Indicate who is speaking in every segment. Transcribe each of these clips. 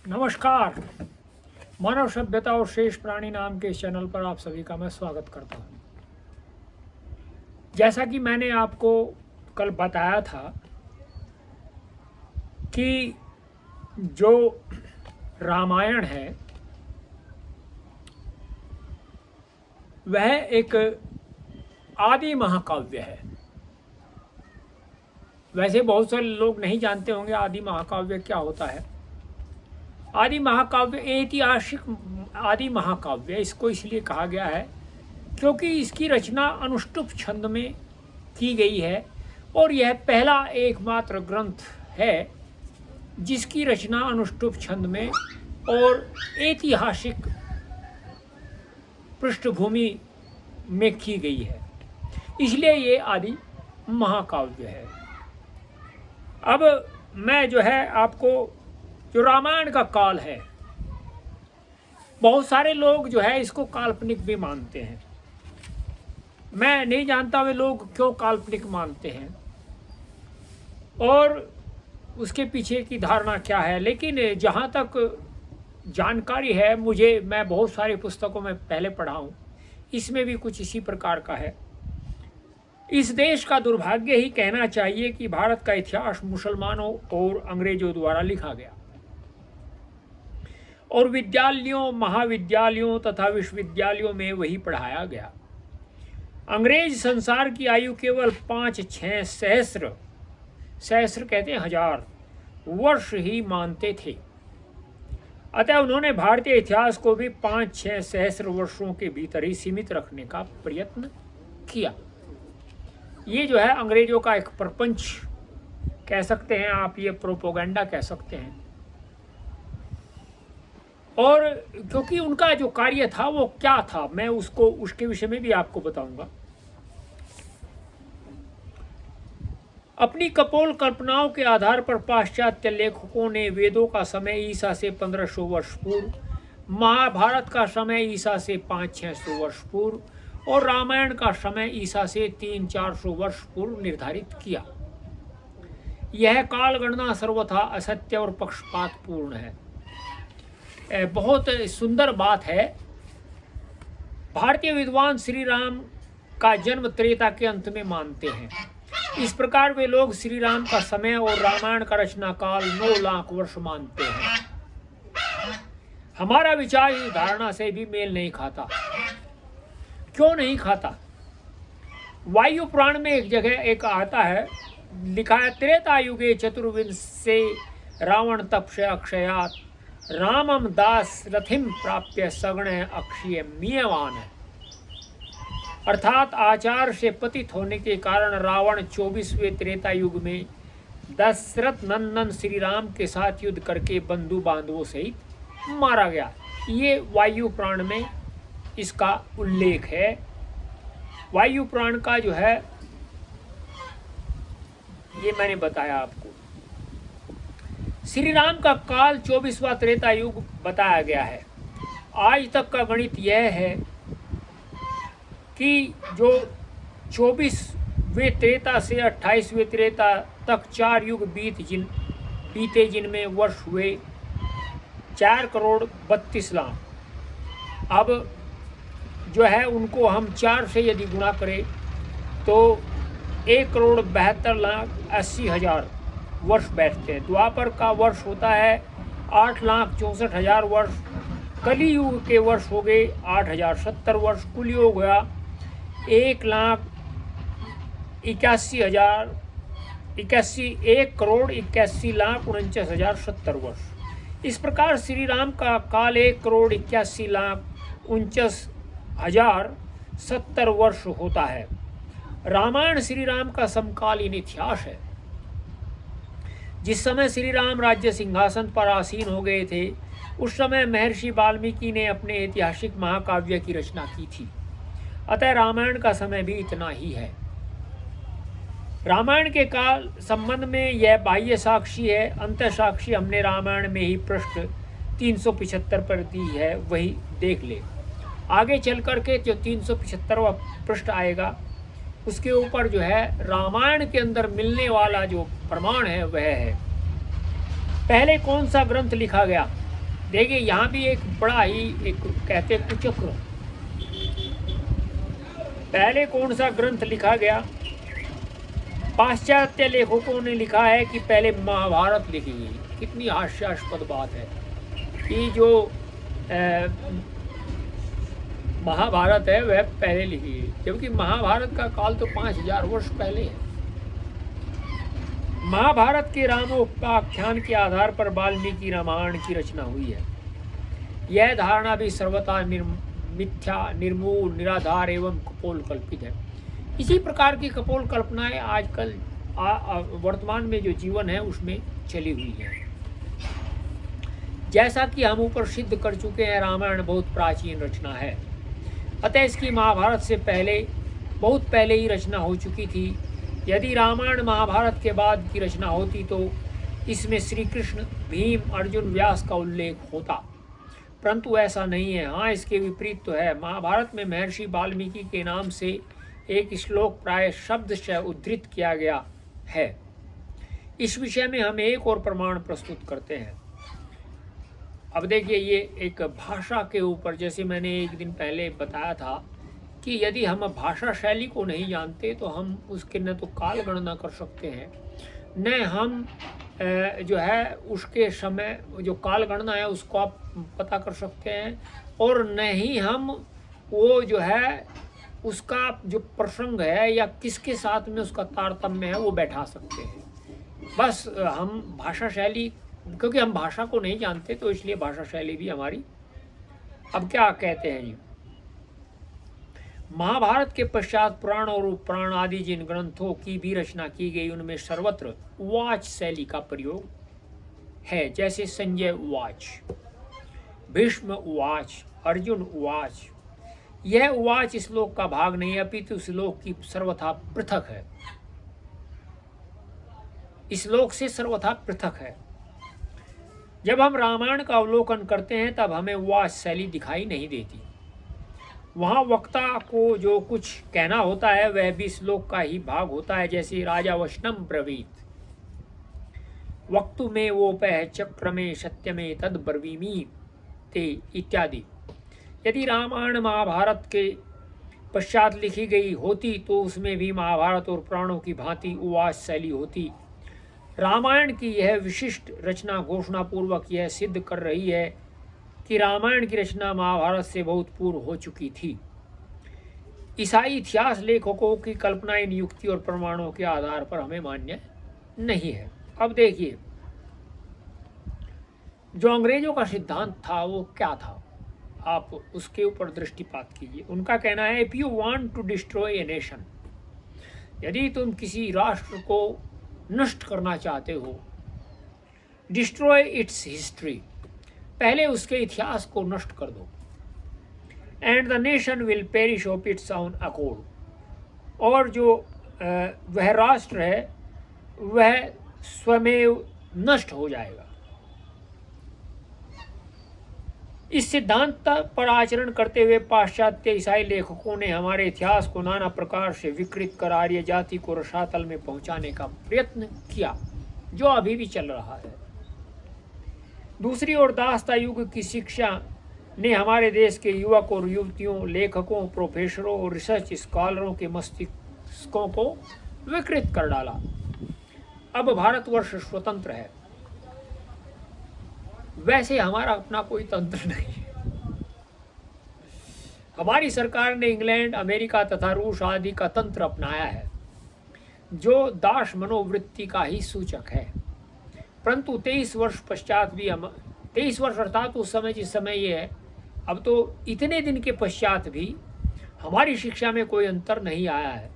Speaker 1: नमस्कार। मानव सभ्यता और शेष प्राणी नाम के इस चैनल पर आप सभी का मैं स्वागत करता हूं। जैसा कि मैंने आपको कल बताया था कि जो रामायण है वह एक आदि महाकाव्य है। वैसे बहुत सारे लोग नहीं जानते होंगे आदि महाकाव्य क्या होता है। आदि महाकाव्य ऐतिहासिक आदि महाकाव्य इसको इसलिए कहा गया है क्योंकि इसकी रचना अनुष्टुप छंद में की गई है और यह पहला एकमात्र ग्रंथ है जिसकी रचना अनुष्टुप छंद में और ऐतिहासिक पृष्ठभूमि में की गई है, इसलिए ये आदि महाकाव्य है। अब मैं जो है आपको जो रामायण का काल है, बहुत सारे लोग जो है इसको काल्पनिक भी मानते हैं। मैं नहीं जानता वे लोग क्यों काल्पनिक मानते हैं और उसके पीछे की धारणा क्या है, लेकिन जहाँ तक जानकारी है मैं बहुत सारी पुस्तकों में पहले पढ़ा हूँ, इसमें भी कुछ इसी प्रकार का है। इस देश का दुर्भाग्य ही कहना चाहिए कि भारत का इतिहास मुसलमानों और अंग्रेजों द्वारा लिखा गया और विद्यालयों, महाविद्यालयों तथा विश्वविद्यालयों में वही पढ़ाया गया। अंग्रेज संसार की आयु केवल 5-6 सहस्र कहते हैं हजार वर्ष ही मानते थे, अतः उन्होंने भारतीय इतिहास को भी 5-6 सहस्र वर्षों के भीतर ही सीमित रखने का प्रयत्न किया। ये जो है अंग्रेजों का एक प्रपंच कह सकते हैं आप, ये प्रोपोगंडा कह सकते हैं। और क्योंकि उनका जो कार्य था वो क्या था, मैं उसके विषय में भी आपको बताऊंगा। अपनी कपोल कल्पनाओं के आधार पर पाश्चात्य लेखकों ने वेदों का समय ईसा से 1500 वर्ष पूर्व, महाभारत का समय ईसा से 500-600 वर्ष पूर्व और रामायण का समय ईसा से 300-400 वर्ष पूर्व निर्धारित किया। यह काल गणना सर्वथा असत्य और पक्षपातपूर्ण है। बहुत सुंदर बात है। भारतीय विद्वान श्री राम का जन्म त्रेता के अंत में मानते हैं। इस प्रकार वे लोग श्री राम का समय और रामायण का रचना काल 9 लाख वर्ष मानते हैं। हमारा विचार इस धारणा से भी मेल नहीं खाता। क्यों नहीं खाता? वायु पुराण में एक जगह एक आता है, लिखा है, त्रेता युगे चतुर्विंशे रावण तपसे अक्षयात रामम दास रथिम प्राप्य सगण अक्षय मियवान है। अर्थात आचार से पतित होने के कारण रावण 24वें त्रेता युग में दशरथ नंदन श्री राम के साथ युद्ध करके बंधु बांधवों सहित मारा गया। ये वायु पुराण में इसका उल्लेख है। वायु पुराण का जो है ये मैंने बताया आपको। श्री राम का काल 24वां त्रेता युग बताया गया है। आज तक का गणित यह है कि जो 24वें त्रेता से 28वें त्रेता तक 4 युग बीते जिनमें वर्ष हुए 4 करोड़ 32 लाख। अब जो है उनको हम 4 से यदि गुणा करें तो 1 करोड़ 72 लाख 80 हजार वर्ष बैठते हैं। द्वापर का वर्ष होता है 8 लाख 64 हजार वर्ष। कली युग के वर्ष हो गए 8070 वर्ष। कुल योग हुआ 1 करोड़ 81 लाख 49 हजार 70 वर्ष। इस प्रकार श्री राम का काल 1 करोड़ 81 लाख 49 हजार 70 वर्ष होता है। रामायण श्री राम का समकालीन इतिहास है। जिस समय श्री राम राज्य सिंहासन पर आसीन हो गए थे, उस समय महर्षि वाल्मीकि ने अपने ऐतिहासिक महाकाव्य की रचना की थी। अतः रामायण का समय भी इतना ही है। रामायण के काल संबंध में यह बाह्य साक्षी है। अंतः साक्षी हमने रामायण में ही पृष्ठ 375 पर दी है, वही देख ले। आगे चल करके जो 375वां पृष्ठ आएगा उसके ऊपर जो है रामायण के अंदर मिलने वाला जो प्रमाण है वह है। पहले कौन सा ग्रंथ लिखा गया? देखिए यहाँ भी एक बड़ा ही एक कहते कुचक्र, पहले कौन सा ग्रंथ लिखा गया? पाश्चात्य लेखकों ने लिखा है कि पहले महाभारत लिखी गई। कितनी हास्यास्पद बात है कि जो महाभारत है वह पहले लिखी गई, जबकि महाभारत का काल तो 5000 वर्ष पहले है। महाभारत के रामोपाख्यान के आधार पर वाल्मीकि रामायण की रचना हुई है। यह धारणा भी सर्वथा मिथ्या, निर्मूल, निराधार एवं कपोल कल्पित है। इसी प्रकार की कपोल कल्पनाएं आजकल वर्तमान में जो जीवन है उसमें चली हुई है। जैसा कि हम ऊपर सिद्ध कर चुके हैं, रामायण बहुत प्राचीन रचना है, अतः इसकी महाभारत से पहले बहुत पहले ही रचना हो चुकी थी। यदि रामायण महाभारत के बाद की रचना होती तो इसमें श्री कृष्ण, भीम, अर्जुन, व्यास का उल्लेख होता, परंतु ऐसा नहीं है। हाँ, इसके विपरीत तो है। महाभारत में महर्षि वाल्मीकि के नाम से एक श्लोक प्राय शब्दशः उद्धृत किया गया है। इस विषय में हम एक और प्रमाण प्रस्तुत करते हैं। अब देखिए, ये एक भाषा के ऊपर, जैसे मैंने एक दिन पहले बताया था कि यदि हम भाषा शैली को नहीं जानते तो हम उसके न तो काल गणना कर सकते हैं, न हम जो है उसके समय जो काल गणना है उसको आप पता कर सकते हैं, और न ही हम वो जो है उसका जो प्रसंग है या किसके साथ में उसका तारतम्य है वो बैठा सकते हैं। बस हम भाषा शैली, क्योंकि हम भाषा को नहीं जानते तो इसलिए भाषा शैली भी हमारी। अब क्या कहते हैं जी, महाभारत के पश्चात पुराण और उपपुराण आदि जिन ग्रंथों की भी रचना की गई उनमें सर्वत्र उवाच शैली का प्रयोग है, जैसे संजय उवाच, भीष्म उवाच, अर्जुन उवाच। यह उवाच श्लोक का भाग नहीं है, अपितु श्लोक की सर्वथा पृथक है, श्लोक से सर्वथा पृथक है। जब हम रामायण का अवलोकन करते हैं तब हमें उवाच शैली दिखाई नहीं देती। वहाँ वक्ता को जो कुछ कहना होता है वह भी श्लोक का ही भाग होता है, जैसे राजा वचनम ब्रवीत, वक्तु में वो पह चक्र में सत्य में तद ब्रवीमी ते इत्यादि। यदि रामायण महाभारत के पश्चात लिखी गई होती तो उसमें भी महाभारत और पुराणों की भांति उवाच शैली होती। रामायण की यह विशिष्ट रचना घोषणा पूर्वक यह सिद्ध कर रही है कि रामायण की रचना महाभारत से बहुत पूर्व हो चुकी थी। ईसाई इतिहास लेखकों की कल्पना इन युक्ति और प्रमाणों के आधार पर हमें मान्य नहीं है। अब देखिए, जो अंग्रेजों का सिद्धांत था वो क्या था, आप उसके ऊपर दृष्टिपात कीजिए। उनका कहना है, if you want to destroy a nation, यदि तुम किसी राष्ट्र को नष्ट करना चाहते हो, डिस्ट्रॉय इट्स हिस्ट्री, पहले उसके इतिहास को नष्ट कर दो, and the nation will perish of its own accord, और जो वह राष्ट्र है वह स्वमेव नष्ट हो जाएगा। इस सिद्धांत पर आचरण करते हुए पाश्चात्य ईसाई लेखकों ने हमारे इतिहास को नाना प्रकार से विकृत कर आर्य जाति को रसातल में पहुंचाने का प्रयत्न किया, जो अभी भी चल रहा है। दूसरी ओर दासता युग की शिक्षा ने हमारे देश के युवक और युवतियों, लेखकों, प्रोफेसरों और रिसर्च स्कॉलरों के मस्तिष्कों को विकृत कर डाला। अब भारतवर्ष स्वतंत्र है, वैसे हमारा अपना कोई तंत्र नहीं है। हमारी सरकार ने इंग्लैंड, अमेरिका तथा रूस आदि का तंत्र अपनाया है, जो दास मनोवृत्ति का ही सूचक है। परंतु 23 वर्ष पश्चात भी हम 23 वर्ष अर्थात उस समय जिस समय ये है, अब तो इतने दिन के पश्चात भी हमारी शिक्षा में कोई अंतर नहीं आया है।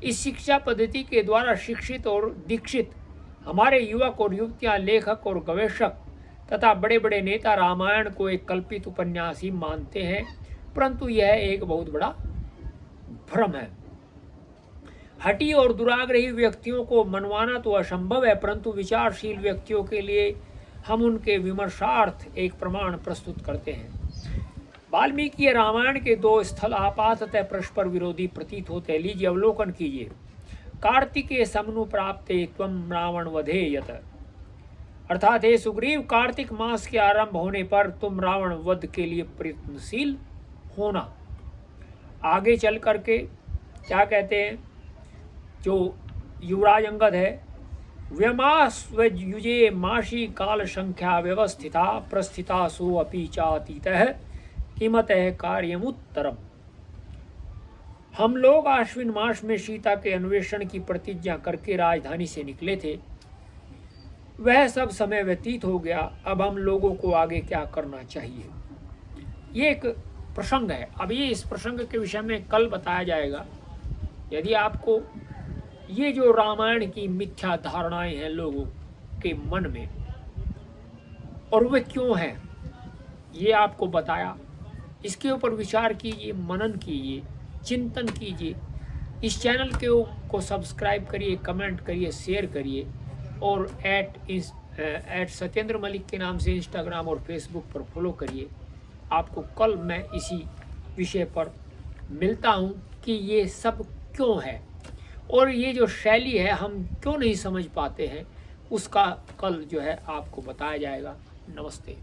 Speaker 1: इस शिक्षा पद्धति के द्वारा शिक्षित और दीक्षित हमारे युवक और युवतियां, लेखक और गवेषक तथा बड़े बड़े नेता रामायण को एक कल्पित उपन्यास ही मानते हैं, परंतु यह एक बहुत बड़ा भ्रम है। हठी और दुराग्रही व्यक्तियों को मनवाना तो असंभव है, परंतु विचारशील व्यक्तियों के लिए हम उनके विमर्शार्थ एक प्रमाण प्रस्तुत करते हैं। वाल्मीकि रामायण के 2 स्थल आपाततः परस्पर विरोधी प्रतीत होते हैं। लीजिए, अवलोकन कीजिए। कार्तिकेय समनु प्राप्ते त्वं रावण वधे यत, अर्थात हे सुग्रीव, कार्तिक मास के आरंभ होने पर तुम रावण वध के लिए प्रयत्नशील होना। आगे चल करके क्या कहते हैं, जो युवराज अंगद है, व्यमास्वयुजे माशी काल संख्या व्यवस्थिता प्रस्थिता सो अपि चातीतः किमतः कार्यमुत्तरम। हम लोग आश्विन मास में सीता के अन्वेषण की प्रतिज्ञा करके राजधानी से निकले थे। वह सब समय व्यतीत हो गया। अब हम लोगों को आगे क्या करना चाहिए, ये एक प्रसंग है। अब ये इस प्रसंग के विषय में कल बताया जाएगा। यदि आपको ये जो रामायण की मिथ्या धारणाएं हैं लोगों के मन में, और वे क्यों हैं, ये आपको बताया। इसके ऊपर विचार कीजिए, मनन कीजिए, चिंतन कीजिए। इस चैनल को सब्सक्राइब करिए, कमेंट करिए, शेयर करिए, और @ सत्येंद्र मलिक के नाम से इंस्टाग्राम और फेसबुक पर फॉलो करिए। आपको कल मैं इसी विषय पर मिलता हूँ कि ये सब क्यों है, और ये जो शैली है हम क्यों नहीं समझ पाते हैं, उसका कल जो है आपको बताया जाएगा। नमस्ते।